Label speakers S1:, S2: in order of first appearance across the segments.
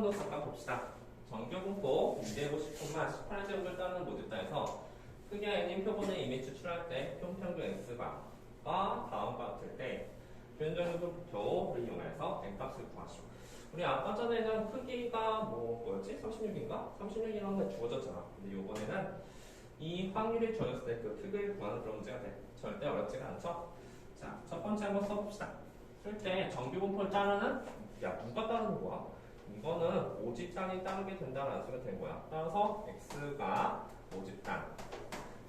S1: 한번더 잠깐 봅시다. 정규분포 250콤마 18제곱을 따르는 모집단에서 크기가 n인 표본을 이미 추출할 때 평평도 x가 다음과 같을 때 표현정규분표를 이용해서 n값을 구하시오. 우리 아까 전에는 크기가 뭐였지? 36인가? 36이라는 게 주어졌잖아. 근데 요번에는 이 확률이 주어졌을 때 그 크기를 구하는 그런 문제가 돼. 절대 어렵지가 않죠? 자, 첫 번째 한번 써봅시다. 쓸 때 정규분포를 따르는, 야, 누가 따르는 거야? 이거는 모집단이 따르게 된다는 소리가 된 거야. 따라서 x가 모집단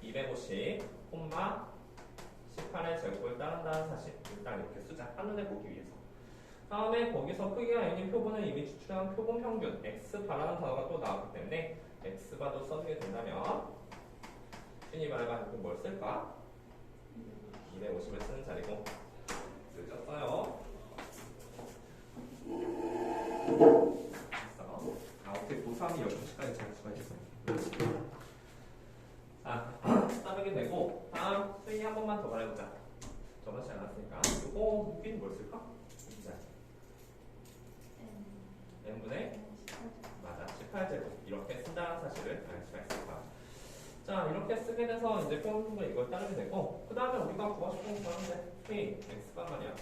S1: 250, 18의 제곱을 따른다는 사실. 일단 이렇게 쓰자. 한눈에 보기 위해서. 다음에 거기서 크기가 n인 표본을 이미 추출한 표본 평균 x바라는 단어가 또 나왔기 때문에 x바도 써주게 된다면 신이 말해봐 뭘 쓸까? 250을 쓰는 자리고 쓰셨어요. 어떻게 고3이 12시까지 잘 수가 있어요. 자, 따르게 되고 다음 수위 한 번만 더 말해보자. 저번 시간 나왔으니까 이거 무기는 뭘 쓸까? 진짜 n분의 맞아 18제곱 이렇게 쓴다는 사실을 알 수가 있을 거야. 자, 이렇게 쓰게 돼서 이제 формula 이걸 따르게 되고 그 다음에 우리가 구하고 싶은 거 하는데 K, X바 말이야.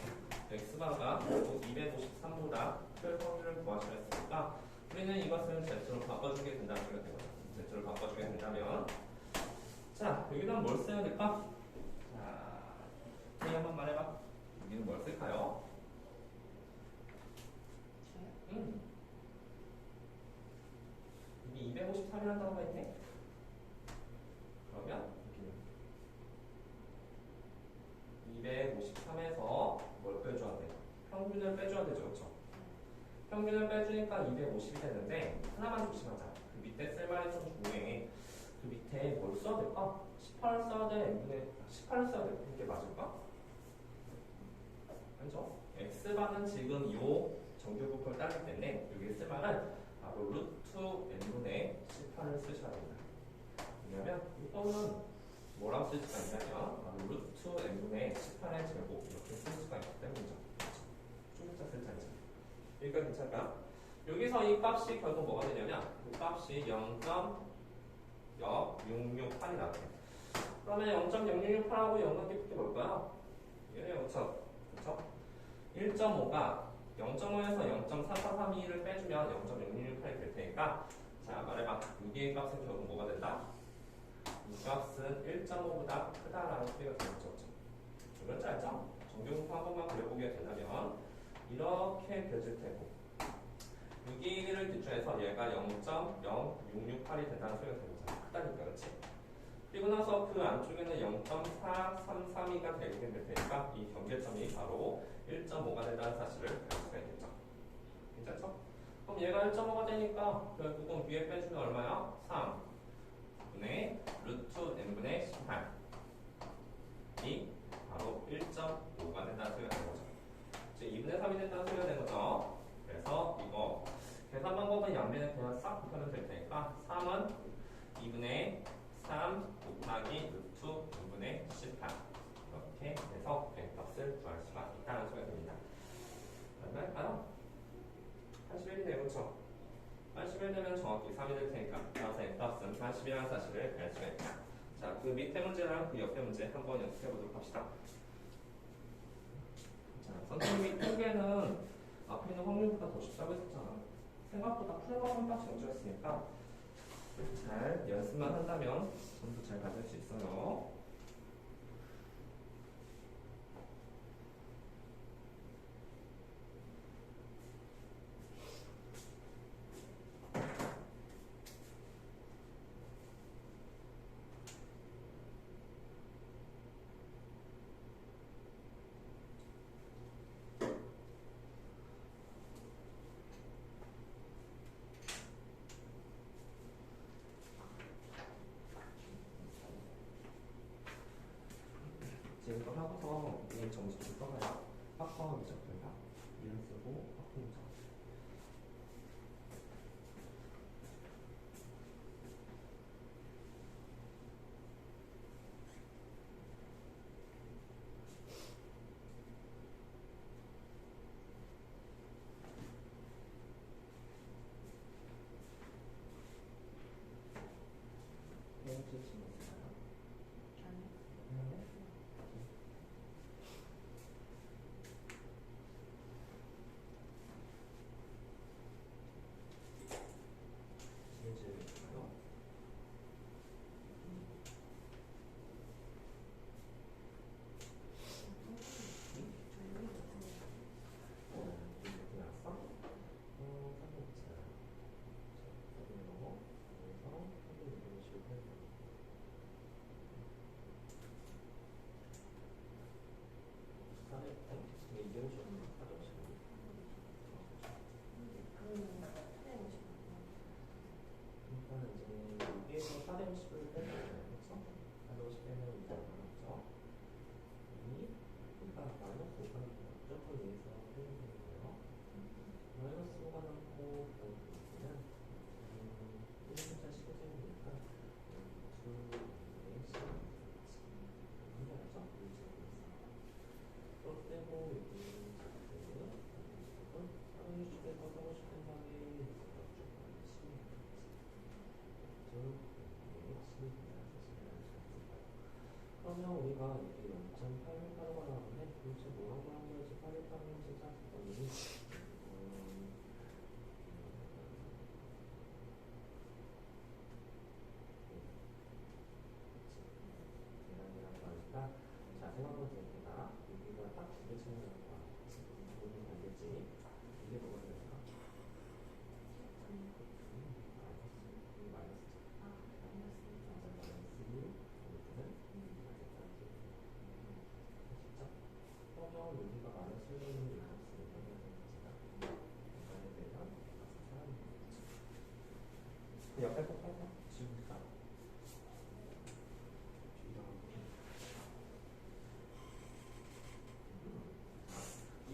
S1: X바가 253보다 큰 확률을 구하시려 했으니까 우리는 이것을 Z로 바꿔주게 된다는 소리가 되거든. Z로 바꿔주게 된다면 자, 여기다 뭘 써야 될까? 자, K 한번 말해봐. 여기는 뭘 쓸까요? 여기 253이라는 단어가 있네? 그러면 253에서 뭘 빼줘야 돼? 평균을 빼줘야 되죠, 그렇죠? 평균을 빼주니까 250이 되는데 하나만 조심하자. 그 밑에 쓸 말이 좀 중요해. 그 밑에 뭘 써야 될까? 18을 써야 돼? n분의 18을 써야 돼? 이게 맞을까? 그렇죠? x바는 지금 요 정규분포를 따르기 때문에 여기 쓸 말은 바로 루트 n분의 18을 쓰셔야 된다. 왜냐면 이거는 뭐라고 쓸 수가 있냐면 루트 n분의 18의 제곱 이렇게 쓸 수가 있기 때문이죠. 좀 이따 쓸 자리죠. 여기가 괜찮을까? 여기서 이 값이 결국 뭐가 되냐면 이 값이 0.0668이 나와요. 그러면 0.0668하고 연관깊게 볼까요? 얘는 0점, 그렇죠? 1.5가 0.5에서 0.4432를 빼주면 0.0668이 될 테니까 자, 말해봐. 여기의 값은 결국 뭐가 된다? 이 값은 1.5보다 크다라는 소리가 되겠죠. 그렇지 알죠? 정규분포 한 번만 그려보게 된다면 이렇게 되질 테고 여기를 기준해서 얘가 0.0668이 된다는 소리가 되는 거잖아. 크다니까, 그렇지? 그리고 나서 그 안쪽에는 0.4332가 되게 될 테니까 이 경계점이 바로 1.5가 된다는 사실을 알 수가 있겠죠. 괜찮죠? 그럼 얘가 1.5가 되니까 결국은 위에 빼주면 얼마야? 3 분의 루트 n분의 18이 바로 1.5가 된다는 소리가 되는 거죠. 즉 2분의 3이 된다는 소리가 되는 거죠. 그래서 이거 계산 방법은 양변을 그냥 싹 곱하면 될 테니까 3은 2분의 3 곱하기 루트 2분의 18 이렇게 해서 n값을 구할 수가 있다는 소리가 됩니다. 맞나요? 81이네요. 그렇죠? 81 되면 정확히 3이 될 테니까 따라서 n값은 40이라는 사실을 알 수가 있다. 자, 그 밑에 문제랑 그 옆에 문제 한번 연습해 보도록 합시다. 자, 선생님이 통계는 앞에 있는 확률보다 더 쉽다고 했었잖아. 생각보다 푸는 것만 딱 정주였으니까 잘 연습만 한다면 점수 잘 받을 수 있어요. 이제 이걸 하고서 이 점수 줄 거가요. 확보하면 미적분이다. 이름 쓰고 확보문자.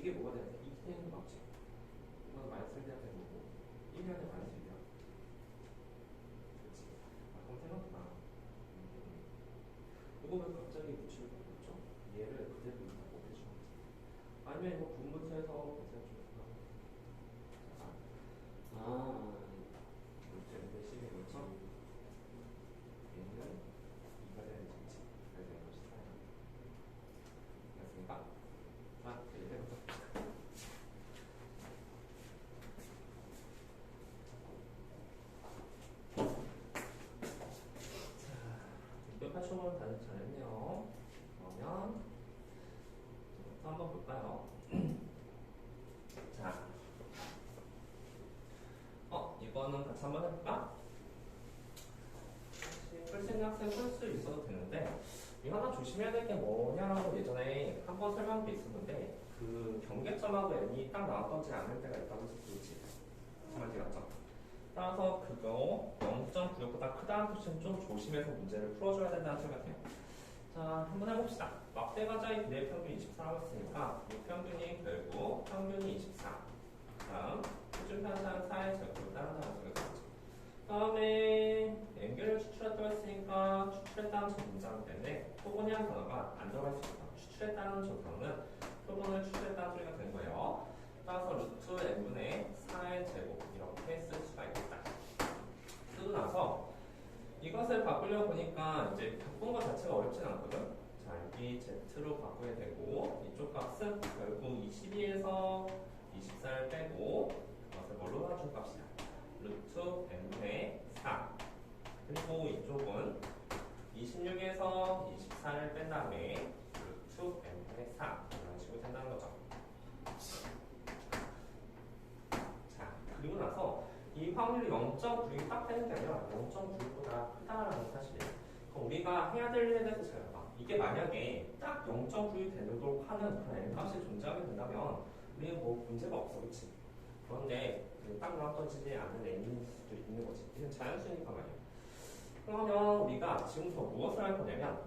S1: 이게 뭐가 돼야 돼? 2tn이 맞지? 이건 마이너스 1 돼야 되는 거고 1이 아니라 마이너스 1이야. 그치? 아, 그럼 생각해봐. 이거 왜 갑자기 붙일 거 없죠? 얘를 그대로 있다고 해주면 돼. 아니면 이거 분분수에서 계산 좀 해봐.
S2: 아,
S1: 이제 대신에 그렇죠? 얘는 2가 되는 정치. 그래서 이것이 4야. 됐습니까? 자, 이제 해보자. 자, 680원 다들 잘했네요. 그러면 또 한번 볼까요? 자, 이거는 같이 한번 해볼까? 풀생 학생 풀 수 있어도 되는데 이거 하나 조심해야 될 게 뭐냐라고 예전에 한번 설명한 게 있었는데 그 경계점하고 n이 딱 나왔던지 않을 때가 있다고 해서 그렇지. 정말 맞죠? 따라서 그거 0.96보다 크다는 뜻은 좀 조심해서 문제를 풀어줘야 된다는 생각해요. 자, 한번 해봅시다. 막대과자의 비례 평균이 24라고 했으니까 이 평균이 결국 평균이 24. 다음 표준편상 4의 제곱을 따른다는 소리가 있죠. 다음에 연결을 추출했다고 했으니까 추출했다는 저 문장 때문에 표본이라는 단어가 안 들어갈 수 있다. 추출했다는 저 단어는 표본을 추출했다는 소리가 되는 거예요. 따라서 루트 n분의 4의 제곱 이렇게 쓸 수가 있겠다. 쓰고 나서 이것을 바꾸려고 보니까 이제 바꾼 것 자체가 어렵진 않거든. 자, 여기 z로 바꾸게 되고 이쪽 값은 결국 22에서 24를 빼고 그것을 뭘로 나눈 값이야? 루트 n분의 4 그리고 이쪽은 26에서 24를 뺀 다음에 루트 n분의 4 이런 식으로 된다는 거죠. 자, 그리고 나서 이 확률이 0.96이 딱 되는 게 아니라 0.96보다 크다라는 사실이에요. 그럼 우리가 해야 될 일에 대해서 잘 봐봐. 이게 만약에 딱 0.96이 되도록 하는 그런 n값이 존재하게 된다면 우리는 뭐 문제가 없어, 그치? 그런데 딱 나왔던지 않는 n일 수도 있는 거지. 이건 자연수니까 말이야. 그러면 우리가 지금부터 무엇을 할 거냐면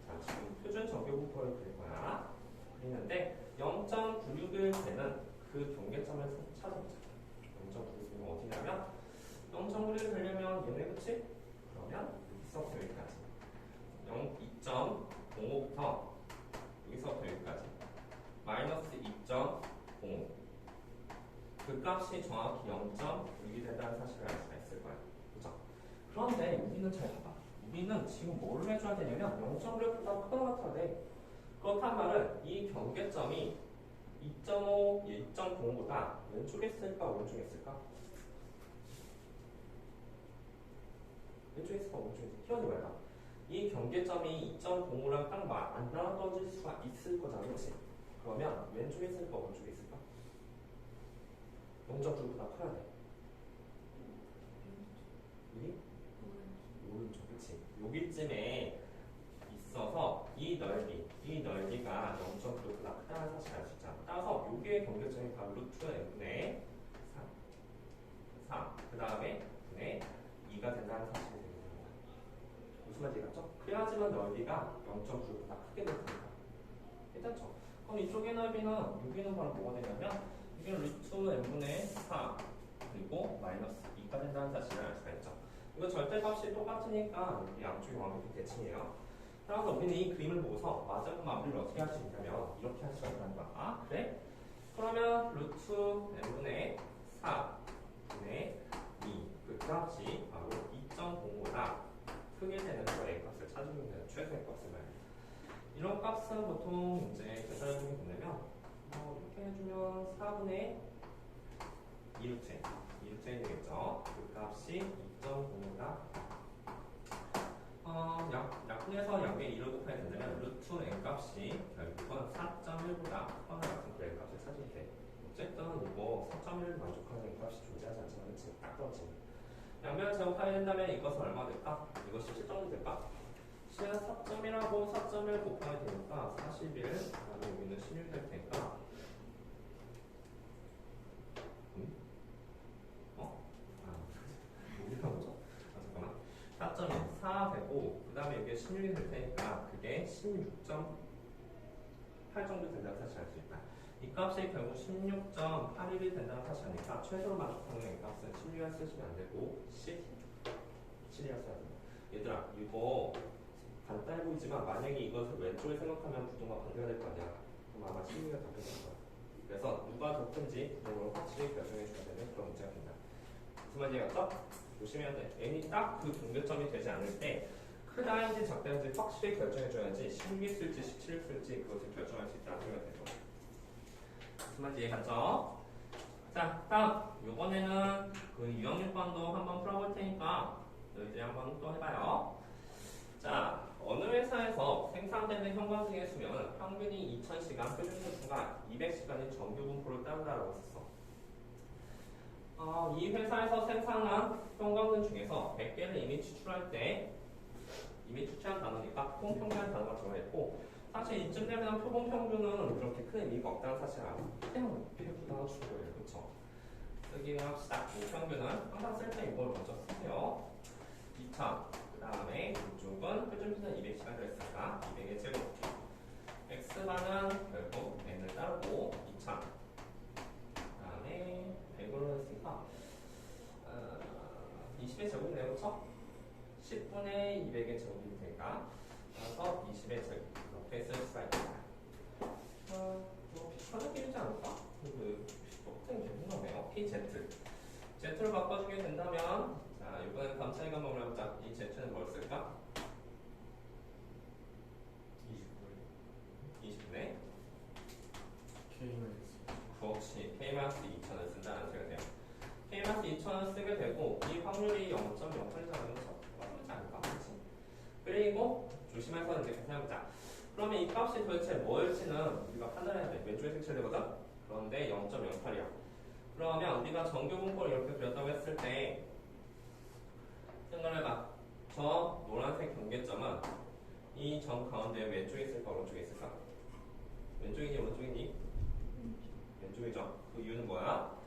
S1: 자, 지금 표준 정규분포를 그릴 거야. 그리는데 0.96을 되는 그 경계점을 찾아보자. 0.96은 어디냐면 0.96을 되려면 얘네 그치? 그러면 여기서부터 여기까지 2.05부터 여기서부터 여기까지 마이너스 2.05 그 값이 정확히 0.6이 된다는 사실을 알 수가 있을 거야. 그죠? 그런데 우리는 잘 봐봐. 우리는 지금 뭘 해줘야 되냐면 0.6보다 크거나 같아야 돼. 그렇단 말은 이 경계점이 2.5, 2.05보다 왼쪽에 있을까 오른쪽에 있을까? 왼쪽에 있을까 오른쪽에 있을까? 희원이 말이야. 이 경계점이 2.05랑 딱 안 나눠질 수가 있을 거잖아. 그렇지? 그러면 왼쪽에 있을까 오른쪽에 있을까? 0.9보다 커야 돼. 여기? 오른쪽, 그치? 여기쯤에 있어서 이 넓이가 0.9보다 크다는 사실을 알 수 있잖아. 따라서 여기의 경계점이 바로 루트 n분의 3. 그 다음에 분의 2가 된다는 사실이 되는 거야. 무슨 말인지 알겠죠? 그래야지만 넓이가 0.9보다 크게 되니까. 괜찮죠? 그럼 이쪽의 넓이는 여기는 바로 뭐가 되냐면 이게 루트 n분의 4 그리고 마이너스 2가 된다는 사실을 알 수가 있죠. 이거 절대값이 똑같으니까 양쪽이 완벽히 대칭이에요. 따라서 우리는 이 그림을 보고서 맞아 마무리를 어떻게 할 수 있냐면 이렇게 할 수가 있다는 거야. 아, 그래? 그러면 루트 n분의 4 분의 2 그 값이 바로 2.05보다 크게 되는 거 A값을 찾으면 되는 최소의 값을 말이야. 이런 값은 보통 이제 계산해 보면 뭐냐면 이렇게 해주면 4분의 2루트 n 되겠죠. 그 값이 2.05보다 약분해서 양의 2로 곱해야 된다면 루트 n 값이 결국은 4.1보다 크거나 같은 그 n 값을 찾으면 돼. 어쨌든 이거 4.1을 만족하는 n 값이 존재하지 않지만 그치? 딱 떨어지네. 양변을 제곱하게 된다면 이것은 얼마 될까? 이것이 실정이 될까? 4.1하고 4.1 곱하게 되니까 41 그다음에 여기는 16 될 테니까 여기가 뭐죠? 잠깐만 4.1 4 되고 그 다음에 여기에 16이 될 테니까 그게 16.8 정도 된다는 사실 알 수 있다. 이 값이 결국 16.81이 된다는 사실이니까 최소로 만족하는 이 값은 16이라 쓰시면 안 되고 17이라 써야 돼요. 얘들아 이거 간단해 보이지만 만약에 이것을 왼쪽에 생각하면 부동과 반대가 될 거 아니야. 그럼 아마 16이가 더 크실 거야. 그래서 누가 더 큰지 이걸 확실히 결정해 줘야 되는 그런 문제가 된다. 무슨 말인지 알았죠? 조심해야 돼. n이 딱 그 분배점이 되지 않을 때 크다인지 작다인지 확실히 결정해줘야지 16이 쓸지 17이 쓸지 그것을 결정할 수 있다는 생각이 되죠. 무슨 말인지 이해갔죠? 자, 다음 이번에는 그 유형 6번도 한번 풀어볼 테니까 너희들이 한번 또 해봐요. 자, 어느 회사에서 생산되는 형광등의 수명은 평균이 2000시간, 표준소수가 200시간인 정규 분포를 따른다라고 했었어. 이 회사에서 생산한 형광등 중에서 100개를 이미 추출할 때 이미 추출한 단어니까 표본평균이라는 단어가 들어있고 사실 이쯤 되면 표본평균은 그렇게 큰 의미가 없다는 사실 알아. 그냥 100으로 나눠주는 거예요. 그쵸? 쓰기를 합시다. 평균은 항상 쓸 때 이걸 먼저 쓰세요. 2000 그 다음에 이쪽은 표준표준 200시간 들어있으니까 200의 제곱 x반은 결국 n을 따르고 2000 그 다음에 100으로 했으니까 20의 제곱이네요. 그쵸? 10분의 200의 제곱이 되니까 따라서 20의 제곱 이렇게 쓸 수가 있습니다. 뭐 비슷하게 되지 않을까? 똑같은 계속 나오네요. pz z로 바꿔주게 된다면 자 이번엔 감 차이가 한번 해보자. 이 z는 뭘 쓸까? 20분의 그렇지. k-2000을 쓴다는 소리가 돼요. k-2000을 쓰게 되고 이 확률이 0.08이라는 거 적지 않을까? 그렇지? 그리고 조심해서 이제 계속 해보자. 그러면 이 값이 도대체 뭐일지는 우리가 판단해야 돼. 왼쪽에 색칠되거든? 그런데 0.08이야. 그러면 우리가 정규 분포를 이렇게 그렸다고 했을 때 생각해봐. 저 노란색 경계점은 이 점 가운데 왼쪽에 있을까 오른쪽에 있을까? 왼쪽이니 오른쪽이니? 왼쪽이죠. 그 이유는 뭐야?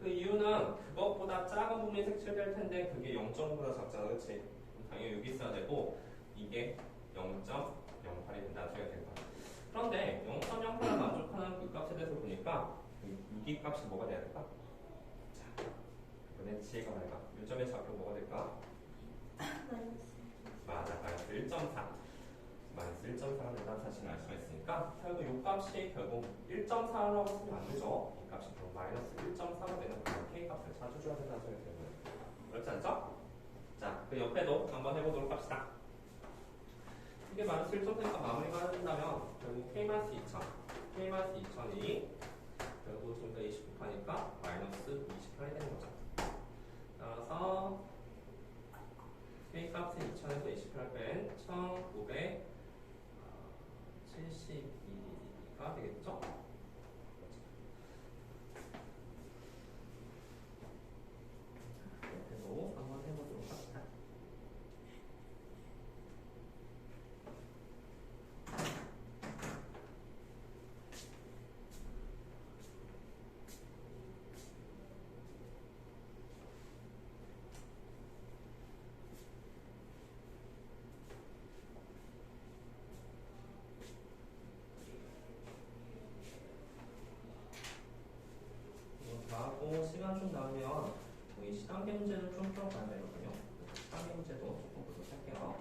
S1: 그 이유는 그것보다 작은 부분이 색칠될 텐데 그게 0.5보다 작잖아. 그치? 당연히 여기 있어야 되고 이게 0.08이 된다는 소리가 되는 거야. 그런데 0.08을 만족하는 그 값에 대해서 보니까 이 값이 뭐가 돼야 될까? 자, 이번엔 지혜가 말해봐. 요점의 좌표 뭐가 될까? 맞아, 마이너스 1.4. 마이너스 1.4가 된다는 사실을 알 수가 있으니까 결국 이 값이 결국 1.4라고 쓰면 안 되죠. 이 값이 결국 마이너스 1.4가 되는 그런 K값을 찾아줘야 된다는 소리가 되는 거예요. 그렇지 않죠? 자, 그 옆에도 한번 해보도록 합시다. 이게 마이너스 1.4니까 마무리가 된다면 결국 K-2000 K-2000이 결국 좀 더 29하니까 마이너스 28이 되는 거죠. 따라서 K값은 2000에서 28 뺀 1972가 되겠죠? 옆에도 한번 해보도록 합시다. 하고 시간 좀 나오면 우리 시간계 문제를 좀 풀어봐야 되거든요. 시간계 문제도 조금 보도록 할게요.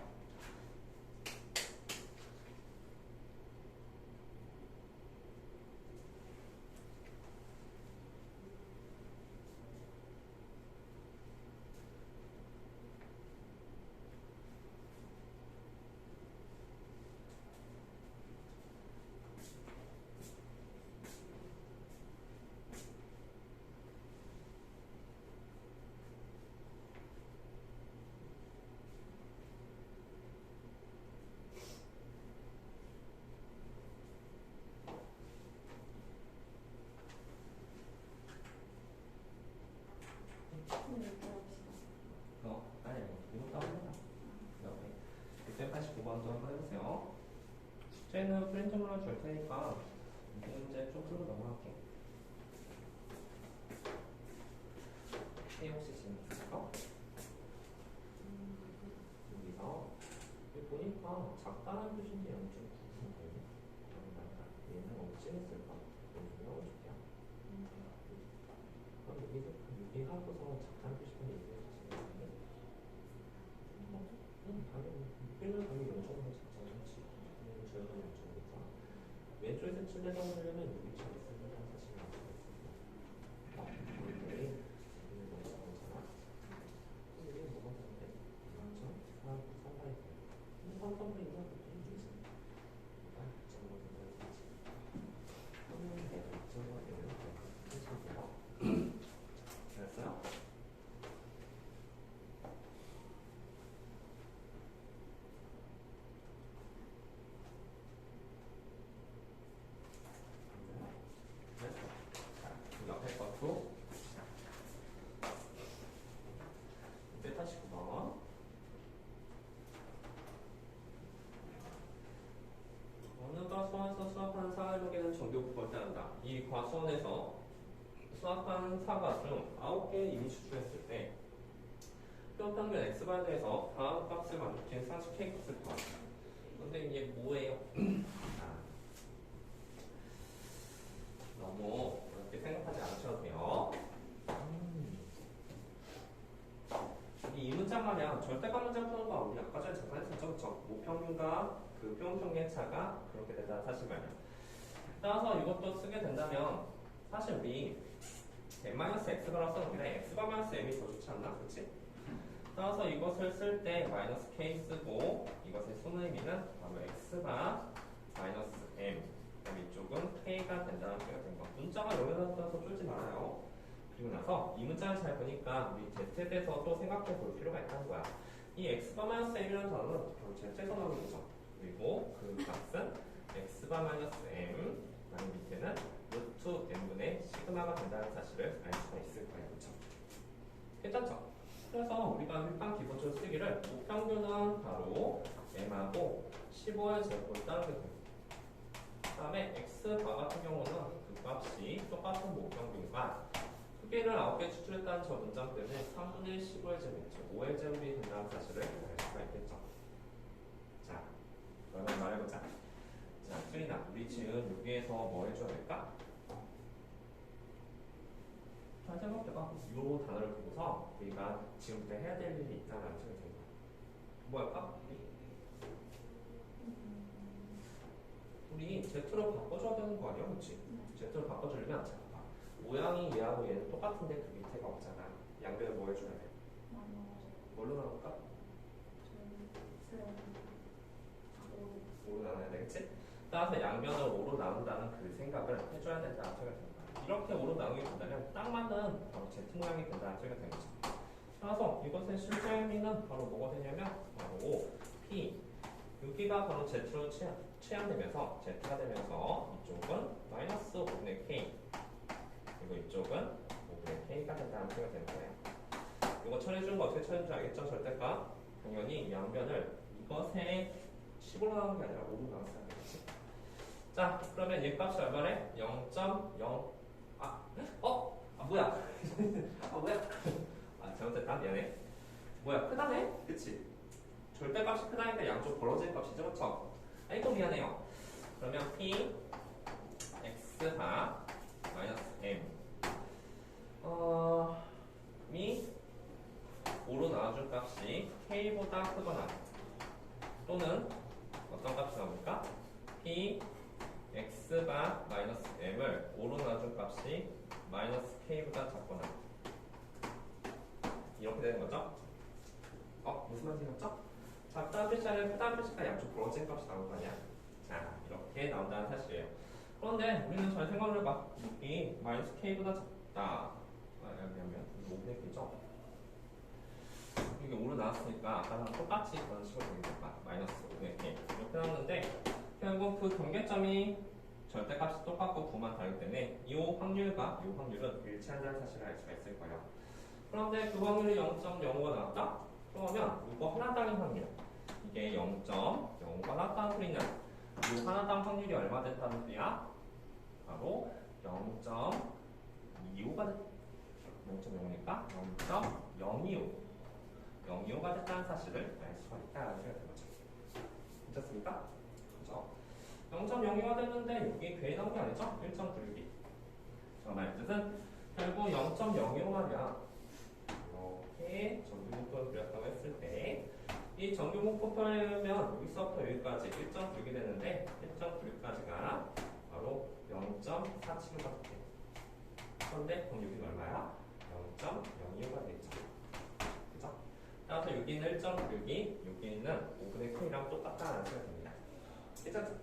S1: 아니, 이것도 한번 해봐. 그다음에 689번도 한번 해보세요. 숙제는 프린트물로 줄 테니까 이 문제 좀 풀고 넘어갈게. 혹시 질문 있을까? 여기서 여기 보니까 작다는 뜻인데 0.9인데 얘는 어찌 했을까? 있다는다. 이 과수원에서 수학한 사과 중 9개 이미 추출했을 때 표평균 x바에 대해서 다음 값을 만족시키는 상식 k 값을 구하자. 근데 이게 뭐예요? 너무 어렵게 생각하지 않으셔도 돼요. 이 문장 말이야. 절대값 문장 푸는 거 우리 아까 전에 잠깐 했었죠. 그쵸? 모평균과 그 표현평균의 차가 그렇게 된다는 사실 말이야. 따라서 이것도 쓰게 된다면 사실 우리 n-x가라고 썼는데 x-m이 더 좋지 않나? 그치? 따라서 이것을 쓸 때 -k 쓰고 이것의 수능 의미는 바로 x가 -m 그럼 이쪽은 k가 된다는 소리가 된 거. 문자가 여기다 써서 쫄지 말아요. 그리고 나서 이 문장을 잘 보니까 우리 z에 대해서 또 생각해 볼 필요가 있다는 거야. 이 x-m이라는 단어는 바로 z에서 나오는 거죠. 그리고 그 값은 x-m 그다음 밑에는 루트 n분의 시그마가 된다는 사실을 알 수가 있을 거예요. 그렇죠? 괜찮죠? 그래서 우리가 일반 기본적으로 쓰기를 목평균은 바로 m하고 15의 제곱을 따르게 됩니다. 그 다음에 x바 같은 경우는 그 값이 똑같은 목평균과 크기를 9개 추출했다는 저 문장 때문에 3분의 1 15의 제곱, 즉 5의 제곱이 된다는 사실을 알 수가 있겠죠. 자, 그러면 말해보자. 자, 수인아, 우리 지금 여기에서 뭐 해줘야 될까? 잘 생각해봐. 이 단어를 보고서 우리가 지금부터 해야 될 일이 있다는 생각이 듭니다. 뭐 할까? 우리 Z로 바꿔줘야 되는 거 아니야? 그치? Z로 바꿔주려면 자, 봐. 모양이 얘하고 얘는 똑같은데 그 밑에가 없잖아. 양변을 뭐 해줘야 돼? 뭘로 나눌까? 5로 나눠야 되겠지? 따라서 양변을 5로 나눈다는 그 생각을 해줘야 된다는 생각이 듭니다. 이렇게 5로 나누게 된다면 딱 맞는 바로 Z 모양이 된다는 소리가 되는 거죠. 따라서 이것의 실제 의미는 바로 뭐가 되냐면 바로 P 여기가 바로 Z로 취향되면서 Z가 되면서 이쪽은 마이너스 5분의 K 그리고 이쪽은 5분의 K가 된다는 소리가 되는 거예요. 이거 처리해주는 거 어떻게 처리해주는 줄 알겠죠? 절대값 당연히 양변을 이것에 15로 나누는 게 아니라 5로 나눴어야 되겠지. 자 그러면 얘 값이 얼마래? 0.0 뭐야? 뭐야? 잘못했다. 미안해. 뭐야? 크다네? 그치? 절대값이 크다니까 양쪽 벌어지는 값이죠. 그쵸? 이거 미안해요. 그러면 P X가 -M 이 5로 나와줄 값이 K보다 크거나 또는 어떤 값이 나옵니까? P X가 -M을 5로 나와줄 값이 -K보다 작거나 이렇게 되는 거죠? 무슨 말인지 알았죠? 작다는 표시는 크다는 표시가 양쪽 벌어진 값이 나올 거 아니야? 자, 이렇게 나온다는 사실이에요. 그런데 우리는 잘 생각을 해봐. 여기 -K보다 작다. 왜냐면 5분의 K죠? 이게 5로 나왔으니까 아까랑 똑같이 그런 식으로 되겠다. -5분의 K. 이렇게 나왔는데 결국 그 경계점이 절대값이 똑같고 구만 다르기 때문에 이 확률과 이 확률은 일치한다는 사실을 알 수가 있을 거예요. 그런데 그 확률이 0.05가 나왔다? 그러면 이거 하나당의 확률 이게 0.05가 나왔다는 소리는 이 하나당 확률이 얼마 됐다는 소리야? 바로 0.25가 됐 0.05니까 0.025가 됐다는 사실을 알 수가 있다는 소리가 된 거죠. 괜찮습니까? 그죠? 0.02가 됐는데 여기 괜히 나온 게 아니죠? 1.96이. 정말 뜻은 결국 0.05 말이야. 이렇게 정규목표를 그렸다고 했을 때 이 정규목표표면 여기서부터 여기까지 1.96이 되는데 1.96까지가 바로 0.47가 돼요. 그런데 그럼 여기는 얼마야? 0.02가 되겠죠. 그죠? 따라서 여기는 1.96이 여기는 5분의 K랑 똑같다는 소리가 됩니다. 괜찮죠?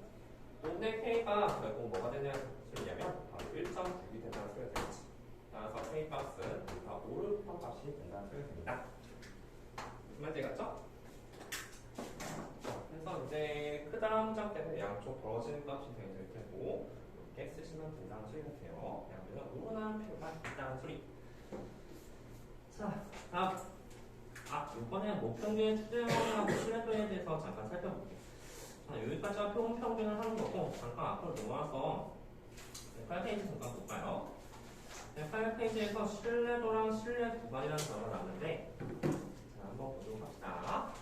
S1: 5분의 K가 결국 뭐가 되냐는 소리냐면 바로 1.96이 된다는 소리가 되겠지. 따라서 K 값은 다 오르편 값이 된다는 소리가 됩니다. 무슨 말인지 알겠죠? 그래서 이제 크다 문장 때문에 양쪽 벌어지는 값이 될 테고 이렇게 쓰시면 된다는 소리가 돼요. 양쪽은 오르는 필요가 있다는 소리. 자, 다음. 이번에는 목평균 추정하고 실현도에 대해서 잠깐 살펴볼게요. 자, 여기까지가 평균을 하는 거고 잠깐 앞으로 넘어와서 108페이지 잠깐 볼까요? 108페이지에서 신뢰도랑 신뢰 구간이라는 단어가 나왔는데, 자, 한번 보도록 합시다.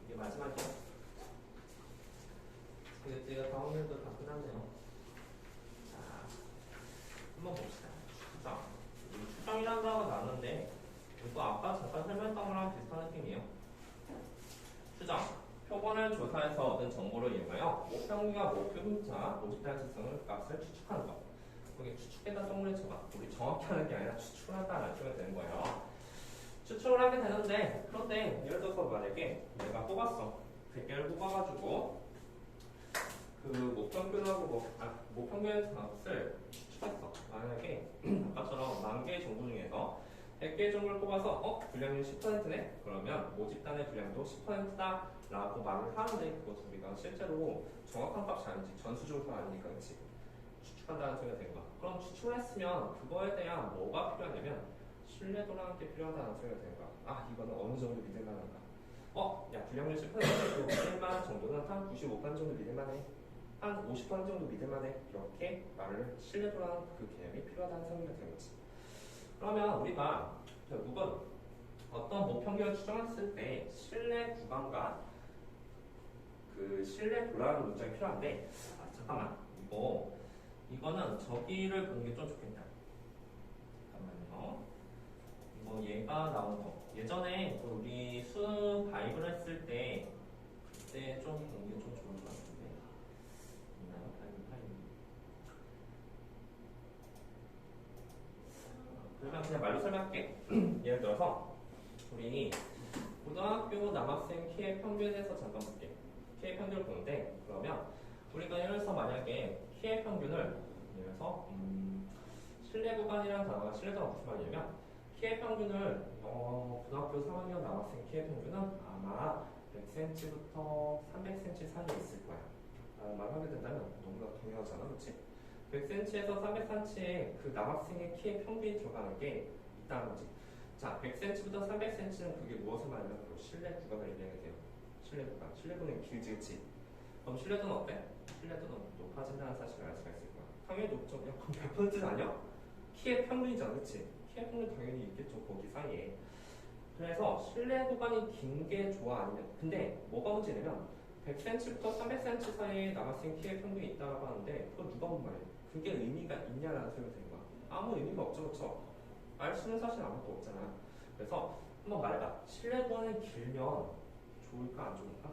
S1: 이게 마지막이에요. 이거 다음 일도 다 끝났네요. 자, 한번 봅시다. 추정. 추정이라는 단어가 나왔는데, 이거 아까 잠깐 설명했던 거랑 비슷한 느낌이에요. 추정. 표본을 조사해서 얻은 정보를 이용하여 모평균과 모표분자, 모집단지성을 값을 추측하는 것. 거기 추측에다 동그라미 쳐봐. 우리 정확히 하는 게 아니라 추측을 한다는 쓰면 되는 거예요. 추측을 하게 되는데, 그런데 예를 들어서 만약에 내가 뽑았어. 100개를 뽑아가지고 그 모평균하고 모평균 값을 추측했어. 만약에 아까처럼 10,000개 정보 중에서 100개 정보를 뽑아서 분량이 10%네? 그러면 모집단의 분량도 10%다 라고 말을 하는데, 그것도 우리가 실제로 정확한 값이 아니지, 전수조사 아니니까, 그치? 추측한다는 소리가 된 거야. 그럼 추측을 했으면 그거에 대한 뭐가 필요하냐면 신뢰도라는 게 필요하다는 소리가 된 거야. 아, 이거는 어느 정도 믿을만한가? 야, 분량률 10%도 믿을만한 정도는 한 95% 정도 믿을만해. 한 50% 정도 믿을만해. 이렇게 말을, 신뢰도라는 그 개념이 필요하다는 소리가 된 거지. 그러면 우리가 결국은 어떤 모평균을 추정했을 때 신뢰 구간과 그 신뢰도라는 문장이 필요한데, 잠깐만, 이거는 저기를 보는 게 좀 좋겠다. 잠깐만요. 얘가 나온 거. 예전에 우리 수능 바이블 했을 때 그때 좀 보는 게 좀 좋을 것 같은데. 있나요? 그러면 그냥 말로 설명할게. 예를 들어서 우리 고등학교 남학생 키의 평균에서 잠깐 볼게. 키의 평균을 보는데, 그러면 우리가 예를 들어서 만약에 키의 평균을 예를 들어서 신뢰 구간이라는 단어가, 신뢰도가 무슨 말이냐면 키의 평균을 고등학교 3학년 남학생 키의 평균은 아마 100cm부터 300cm 사이에 있을 거야 라는 말을 하게 된다면 너무나 동일하잖아, 그렇지? 100cm에서 300cm의 그 남학생의 키의 평균이 들어가는 게 있다는 거지. 자, 100cm부터 300cm는 그게 무엇을 말하냐면 바로 신뢰 구간을 얘기하게 돼요. 신뢰 구간. 신뢰 구간이 길지, 그치? 그럼 신뢰도는 어때? 신뢰도는 높아진다는 사실을 알 수가 있을 거야. 당연히 높죠. 야, 그럼 100%는 아니야? 키의 평균이잖아, 그치? 키의 평균 당연히 있겠죠, 거기 사이에. 그래서 신뢰 구간이 긴 게 좋아, 아니면? 근데 뭐가 문제냐면 100cm부터 300cm 사이에 남학생 키의 평균이 있다고 하는데, 그거 누가 본 말이야? 그게 의미가 있냐라는 소리가 되는 거야. 아무 의미가 없죠, 그쵸? 알 수는 사실 아무것도 없잖아. 그래서 한번 말해봐. 신뢰 구간이 길면 좋을까, 안 좋을까?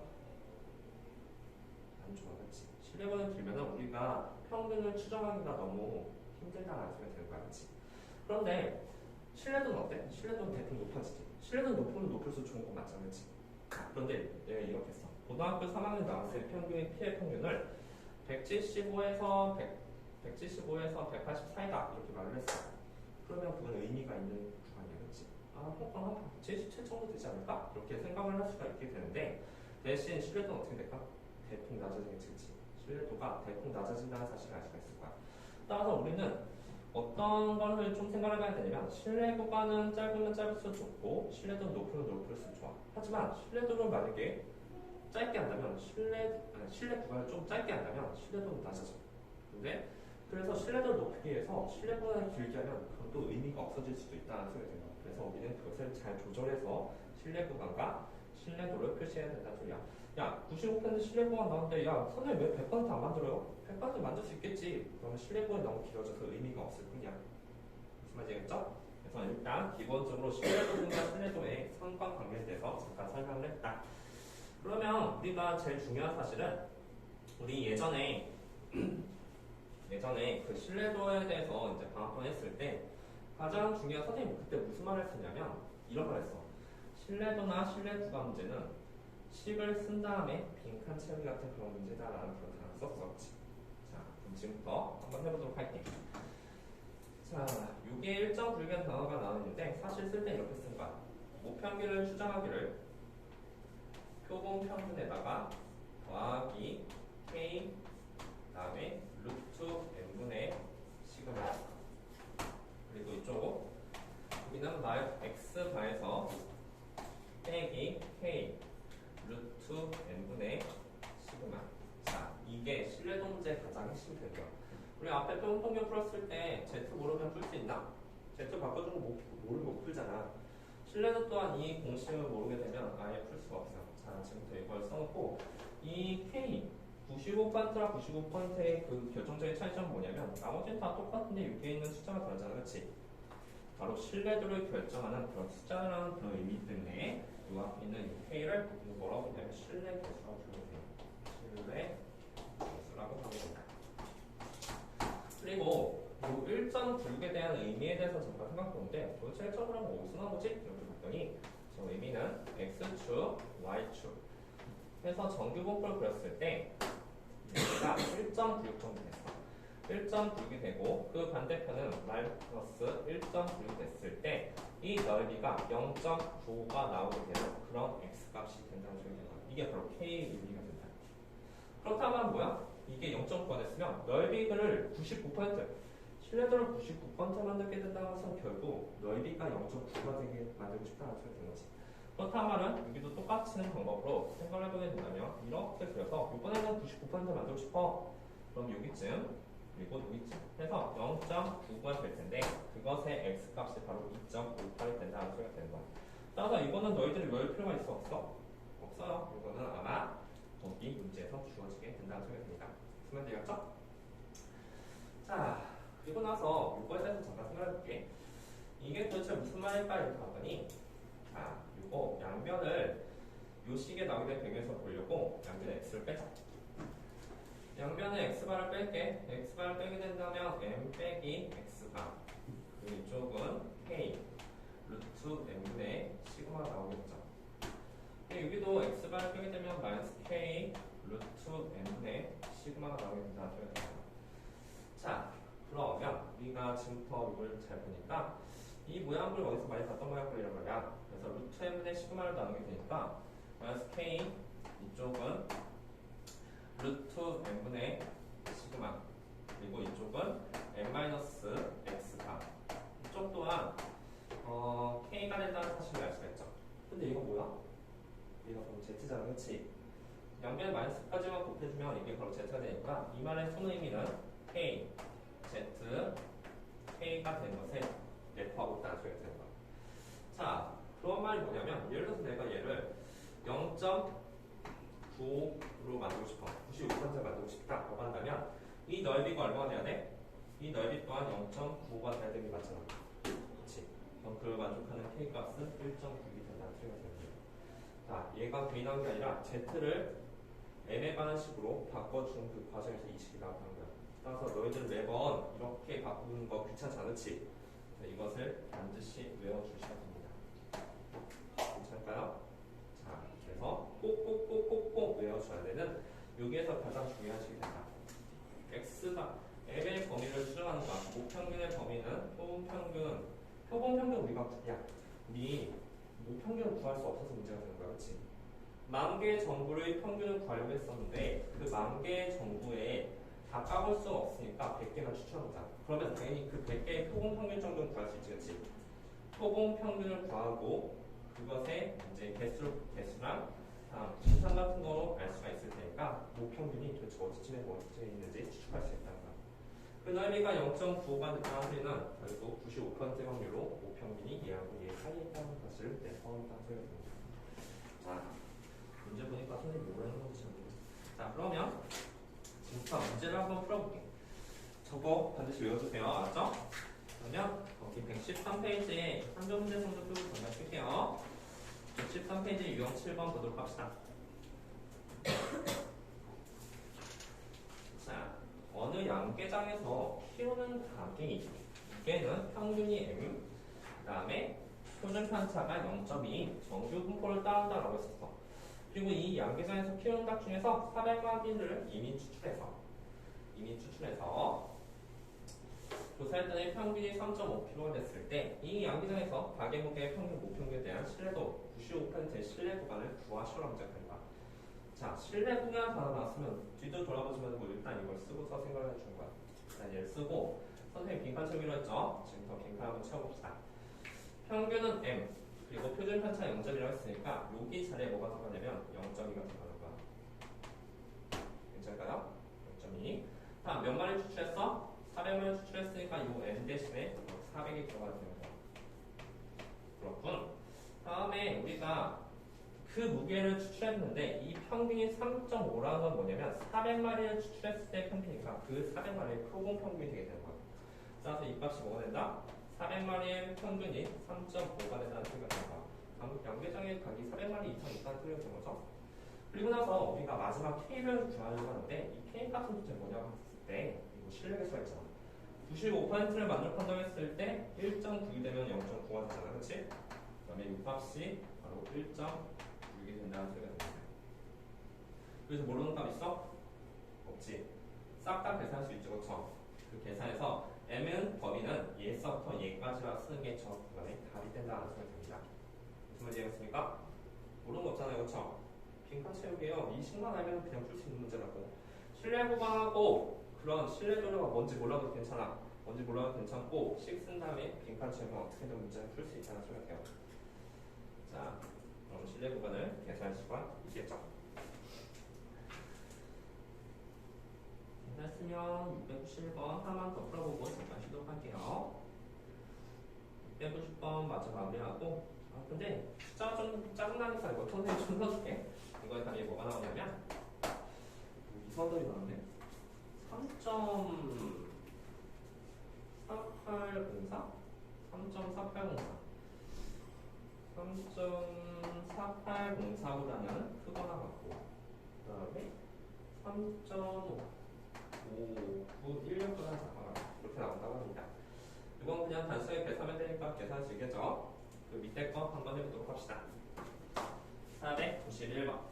S1: 안 좋아, 그치? 신뢰 구간이 길면 우리가 평균을 추정하기가 너무 힘들다는 소리가 되는 거야, 그치? 그런데 신뢰도는 어때? 신뢰도는 대충 높아지지. 신뢰도는 높으면 높을수록 좋은 거 맞잖아, 그치? 그런데 내가 이렇게 했어. 고등학교 3학년 남학생 평균의 피해 평균을 175에서 180 사이다 이렇게 말을 했어. 그러면 그건 의미가 있는 구간이야, 그치? 그럼 한 177 정도 되지 않을까? 이렇게 생각을 할 수가 있게 되는데, 대신 신뢰도는 어떻게 될까? 대폭 낮아지겠지, 그치? 신뢰도가 대폭 낮아진다는 사실을 알 수가 있을 거야. 따라서 우리는 어떤 걸 좀 생각을 해봐야 되냐면, 신뢰 구간은 짧으면 짧을수록 좋고 신뢰도는 높으면 높을수록 좋아. 하지만 신뢰도를 만약에 짧게 한다면 신뢰 구간을 좀 짧게 한다면 신뢰도는 낮아져. 근데 그래서 신뢰도를 높이기 위해서 신뢰 구간을 길게 하면 그건 또 의미가 없어질 수도 있다는 소리가 됩니다. 그래서 우리는 그것을 잘 조절해서 신뢰 구간과 신뢰도를 표시해야 된다는 소리야. 야, 95% 신뢰 구간 나오는데, 야, 선생님 왜 100%안 만들어요? 100% 만들 수 있겠지. 그러면 신뢰 구간이 너무 길어져서 의미가 없을 뿐이야. 무슨 말인지 알겠죠? 그래서 일단 기본적으로 신뢰도과 신뢰도의 상관관계에 대해서 잠깐 설명을 했다. 그러면 우리가 제일 중요한 사실은, 우리 예전에 그 신뢰도에 대해서 이제 방학번 했을 때 가장 중요한, 선생님 그때 무슨 말을 했었냐면 이런 걸 했어. 신뢰도나 신뢰 구간 문제는 식을 쓴 다음에 빈칸 채우기 같은 그런 문제다라는 그런 단어를 썼었지. 자, 그럼 지금부터 한번 해보도록 할게. 자, 이게 일정 불변 단어가 나오는데 사실 쓸 때 이렇게 쓴 거야. 모평균을 추정하기를 표본 평균에다가 더하기 k 다음에 루트 n분의 시그마, 그리고 이쪽은 여기는 x 바에서 빼기 k 루트 n분의 시그마. 자, 이게 신뢰도 문제의 가장 핵심이 될 거야. 우리 앞에 표본 Z 모르면 풀 수 있나? Z 바꿔주고 모르면 못 풀잖아. 신뢰도 또한 이 공식을 모르게 되면 아예 풀 수가 없어요. 자, 지금부터 이걸 써놓고 이 K 95%랑 99%의 그 결정적인 차이점은 뭐냐면 나머지는 다 똑같은데 여기에 있는 숫자가 다르잖아, 그렇지? 바로 신뢰도를 결정하는 그런 숫자라는 그런 의미 때문에 이 앞에 있는 이 K를 뭐라고 하냐면 신뢰 개수라고 불러요. 신뢰 개수라고 하게 된다. 그리고 이 일정 불격에 대한 의미에 대해서 잠깐 생각해보는데 도대체 1점이라는 건 어디서 나오지? 이렇게 봤더니 저 의미는 X축, Y축 해서 정규 분포를 그렸을 때 여기가 1점 불격 정도 됐어. 1점 불격이 되고 그 반대편은 마이너스 1점 불격이 됐을 때 이 넓이가 0.95가 나오게 되는 그런 X값이 된다는 소리가 된다. 이게 바로 K의 의미가 된다. 그렇다면 뭐야? 이게 0.9가 됐으면 넓이를 99% 신뢰도를 99% 만들게 된다는 것은 결국 넓이가 0.9가 되게 만들고 싶다는 소리가 되는 거지. 그렇다면 여기도 똑같은 방법으로 생각을 해보게 된다면 이렇게 그려서 이번에는 99% 만들고 싶어. 그럼 여기쯤 그리고 여기쯤 해서 0.99가 될 텐데 그것의 x값이 바로 2.58이 된다는 소리가 되는 거야. 따라서 이거는 너희들이 외울 필요가 있어 없어? 없어요. 이거는 아마 거기 문제에서 주어지게 된다는 소리가 됩니다. 쓰면 되겠죠? 자, 그리고 나서 이거에 대해서 잠깐 생각해볼게. 이게 도대체 무슨 말일까 이렇게 봤더니 자, 이거 양변을 요 식에 나오게 된 배경에서 보려고 양변에 x를 빼자. 양변에 x바를 뺄게. x바를 빼게 된다면 m 빼기 x바 그리고 이쪽은 k 루트 m분의 시그마가 나오겠죠. 여기도 x바를 빼게 되면 마이너스 k 루트 m분의 시그마가 나오게 된다는 소리가 됩니다. 자, 그러면 우리가 지금부터 이걸 잘 보니까 이 모양을 어디서 많이 봤던 모양이란 말이야. 그래서 루트 m분의 시그마를 나누게 되니까 마이너스 k 이쪽은 루트 n분의 시그마 그리고 이쪽은 n-x가 이쪽 또한 k가 된다는 사실을 알 수가 있죠. 근데 이거 뭐야? 이거 바로 z잖아, 그렇지? 양변에 마이너스까지만 곱해주면 이게 바로 z가 되니까 이 말의 손의미는 k, z, k가 된 것에 내포하고 있다는 소리가 되는 거야. 자, 그런 말이 뭐냐면 예를 들어서 내가 얘를 0.9로 만들고 싶어. 95% 만들고 싶다라고 한다면 이 넓이가 얼마가 돼야 돼? 이 넓이 또한 0.9가 돼야 되는 게 맞잖아. 그렇지? 그럼 그걸 만족하는 K값은 1.9이 된다는 소리가 되는 거야. 자, 얘가 괜히 나온 게 아니라 Z를 M에 관한 식으로 바꿔주는 그 과정에서 이 식이 나왔다는 거야. 따라서 너희들 매번 이렇게 바꾸는 거 귀찮지 않지? 이것을 반드시 외워주셔야 됩니다. 괜찮을까요? 자, 그래서 꼭꼭꼭꼭꼭 외워줘야 되는 여기에서 가장 중요한 식이 된다. x가 m의 범위를 수정하는 거야. 모평균의 범위는 표본평균 우리가 우리 모평균을 구할 수 없어서 문제가 되는 거야, 그렇지? 만 개의 정부의 평균을 구하려고 했었는데 그 만 개의 정부에 다 까볼 수 없으니까 100개만 추천하자. 그러면 당연히 그 100개의 표본평균 정도는 구할 수 있지, 그렇지? 표본평균을 구하고 그것의 이제 개수랑 분산 같은 거로 알 수가 있을 테니까 모평균이 도대체 어디쯤에 있는지 추측할 수 있다는 거야. 그 넓이가 0.95가 됐다는 소리는 결국 95% 확률로 모평균이 얘하고 얘 사이에 있다는 것을 내포한다는 소리가 됩니다. 자, 문제 보니까 선생님이 뭐라는 건지 잘 모르겠어요. 자, 그러면 지금부터 문제를 한번 풀어볼게. 저거 반드시 외워주세요. 알았죠? 그러면 거기 113페이지에 3점 문제 정도 풀고 잠깐 쉴게요. 113페이지 유형 7번 보도록 합시다. 자, 어느 양계장에서 키우는 닭이 무게는 평균이 m, 그 다음에 표준 편차가 0.2, 정규 분포를 따른다라고 했었어. 그리고 이 양계장에서 키우는 닭 중에서 400마리를 이미 추출해서 조사했더니 평균이 3.5kg가 됐을 때 이 양계장에서 닭의 무게의 평균 모평균에 대한 신뢰도 95%의 신뢰 구간을 구하시오라고 문제입니다. 자, 신뢰 구간 단어 나왔으면 뒤도 돌아보지 말고 일단 이걸 쓰고서 생각을 해주는 거야. 일단 얘를 쓰고 선생님 빈칸 채우기로 했죠? 지금부터 빈칸 한번 채워봅시다. 평균은 m 그리고 표준 편차 0점이라고 했으니까 여기 자리에 뭐가 들어가냐면 0.2가 들어가는 거야. 괜찮을까요? 0.2. 다음 몇 마리 추출했어? 400마리 추출했으니까 이 m 400이 들어가야 되는 거야. 그렇군. 다음에 우리가 그 무게를 추출했는데 이 평균이 3.5라는 건 뭐냐면 400마리를 추출했을 때 평균이니까 그 400마리의 표본 평균이 되게 되는 거야. 따라서 이 값이 뭐가 된다? 400마리의 평균이 3.5가 된다는 소리가 된다. 양계장의 각이 400마리 이상 있다는 소리가 된 거죠. 그리고 나서 우리가 마지막 K를 구하려고 하는데 이 K 값은 도대체 뭐냐고 했을 때 이거 실력에서 있잖아. 95%를 만족 판정했을 때 1.9이 되면 0.9가 되잖아. 그렇지? 그 다음에 이 값이 바로 1.6이 된다는 소리가 됩니다. 그래서 모르는 값 있어? 없지. 싹 다 계산할 수 있죠. 그렇죠? 그 계산에서 m은 범위는 얘서부터 얘까지라 쓰는 게 저 구간에 답이 된다는 소리가 됩니다. 무슨 말인지 이해했습니까? 모르는 거 없잖아요. 그렇죠? 빈칸 채우기요. 이 식만 알면 그냥 풀 수 있는 문제라고. 신뢰 구간하고 그런 신뢰 조류가 뭔지 몰라도 괜찮아. 뭔지 몰라도 괜찮고 식 쓴 다음에 빈칸 채우면 어떻게든 문제를 풀 수 있다는 소리가 돼요. 자, 그럼 신뢰 구간을 계산할 수가 있겠죠. 됐으면 690번 하나만 더 풀어보고 잠깐 쉬도록 할게요. 690번 마저 마무리하고 근데 숫자가 좀 짜증나니까 이거 선생님 좀 써줄게. 이거에 답이 뭐가 나오냐면 이사들이 나왔네. 3.4804? 3.4804보다는 크거나 같고 그 다음에 3.591보다 작거나 이렇게 나온다고 합니다. 이건 그냥 단순하게 계산하면 되니까 계산할 수 있겠죠? 그 밑에 거 한번 해보도록 합시다. 491번.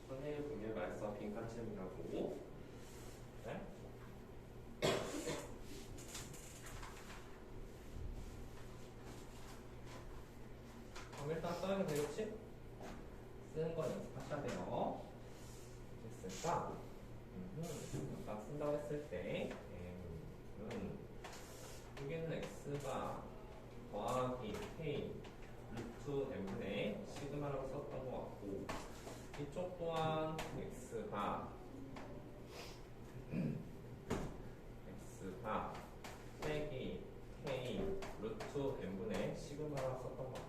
S1: 선생님 분명 말써 빈칸 채우라고. 네? 그럼 일단 써야 되겠지? 쓰는 거 연습하셔야 돼요. 됐을까? 아까 쓴다고 했을 때 여기는 x가 더하기 k 루트 m분의 시그마라고 썼던 것 같고 이쪽 또한 x가 빼기 k 루트 m분의 시그마라고 썼던 것 같다.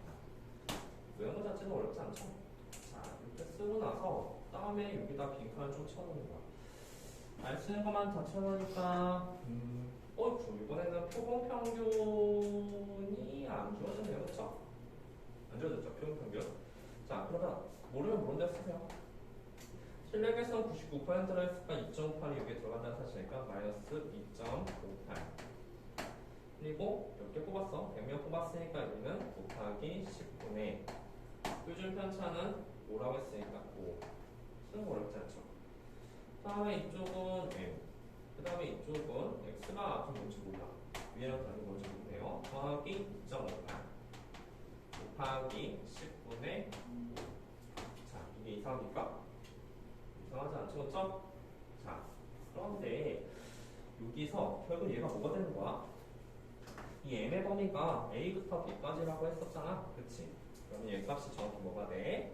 S1: 외우는 것 자체는 어렵지 않죠? 자, 이렇게 쓰고 나서 다음에 여기다 빈칸을 좀 채워놓는 거야. 알 쓰는 것만 다 채워놓으니까 이번에는 표본 평균이 안 주어지네요. 그렇죠? 안 주어졌죠? 표본 평균. 자, 그러면 모르면 모른다 쓰세요. 실력에서 99%라 했으니까 2.58이 여기에 들어간다는 사실이니까 마이너스 2.58. 그리고 몇 개 뽑았어? 100명 뽑았으니까 여기는 곱하기 10분의 표준 편차는 5라고 했으니까 5. 쓰는 거 어렵지 않죠? 그 다음에 이쪽은 m. 그 다음에 이쪽은 x가 앞이 뭔지 몰라. 위에랑 다른 뭔지 모르네요. 더하기 2.58 곱하기 10분의 5. 자, 이게 이상합니까? 이상하지 않죠? 그렇죠? 자, 그런데 여기서 결국 얘가 뭐가 되는 거야? 이 m의 범위가 a부터 b까지라고 했었잖아. 그치? 그러면 얘 값이 정확히 뭐가 돼?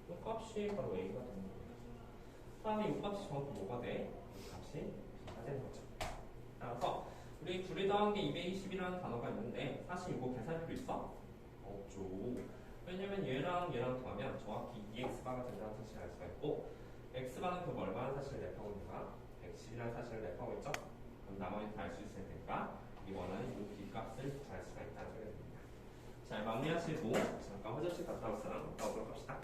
S1: 이 값이 바로 a가 되는 거야. 다음에 이 값이 정확히 뭐가 돼? 이 값이 b가 되는 거죠. 따라서 우리 둘이 더한 게 220이라는 단어가 있는데 사실 이거 계산할 필요 있어? 없죠. 왜냐면 얘랑 더하면 정확히 2x바가 된다는 사실을 알 수가 있고 x바는 그럼 얼마나 사실을 랩하고 있는가? 110이라는 사실을 랩하고 있죠? 그럼 나머지는 다 알 수 있을 테니까 이거는 이 b값을 구할 수가 있다는 소리가 됩니다. 자, 마무리하시고 잠깐 화장실 갔다 올 사람 나오도록 합시다.